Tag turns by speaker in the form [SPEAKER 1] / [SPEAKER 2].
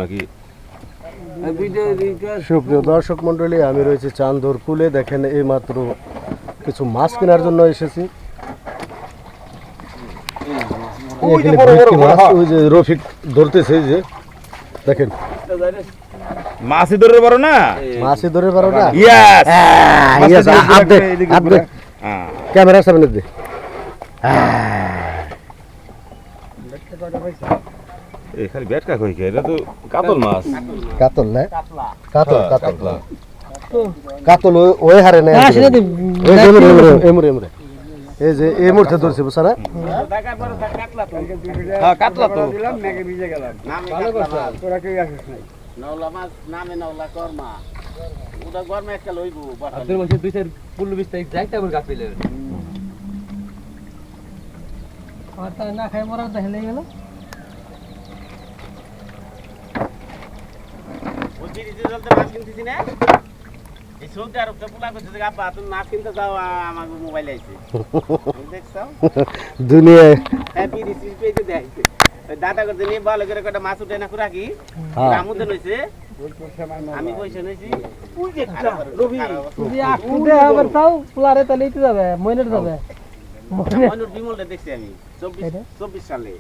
[SPEAKER 1] নাকি
[SPEAKER 2] সুপ্রিয় দর্শক মন্ডলী, আমি রয়েছে চান্দর কুলে। দেখেন এই মাত্র কিছু মাছ কেনার জন্য এসেছি। এখানে ভেটকি মাছ, ওই যে রফিক ধরতেছে, যে দেখেন
[SPEAKER 1] মাছই ধরে পারো না,
[SPEAKER 2] মাছই ধরে পারো না। ক্যামেরার সামনে দে।
[SPEAKER 1] খালি বেটকা কই কে, এটা তো কাতল মাছ।
[SPEAKER 2] কাতল না, কাতল কাতল কাতল ওই হারে না, এমরে এমরে এই যে এই মুহূর্তে ধরছে, বুঝছ না?
[SPEAKER 1] কাতলা তো
[SPEAKER 3] নওলা মাছ নামে নওলা কর্মা ওটা গরমে একটা লইবো
[SPEAKER 4] আপনাদের বসে 2-4 তারিখ যাইতে আবার গাছ পেলে
[SPEAKER 5] আর তা না খাই মরা দেখলে গেল
[SPEAKER 3] ওই বিরিজে চলতে মাছ কিনতেছি না, এই সৌদি আরব তে পোলা করতে যে আপা তুমি মাছ কিনতে যাও, আমার মোবাইল আইছে দেখছো
[SPEAKER 2] দুনিয়ায়।
[SPEAKER 3] হ্যাঁ বিরিজ পেতে দেখাইছে, ওই দাদা করতে নিয়ে ভালো করে কটা মাছ উঠে না রাখি আমুদে নইছে, আমি কইছে নইছি ওই যে রবি
[SPEAKER 5] যদি আকুদে আবার তাও পোলারে তাহলে ইতে যাবে মইনের যাবে
[SPEAKER 3] মইনুর বিমলটা দেখছি আমি 24 সালে।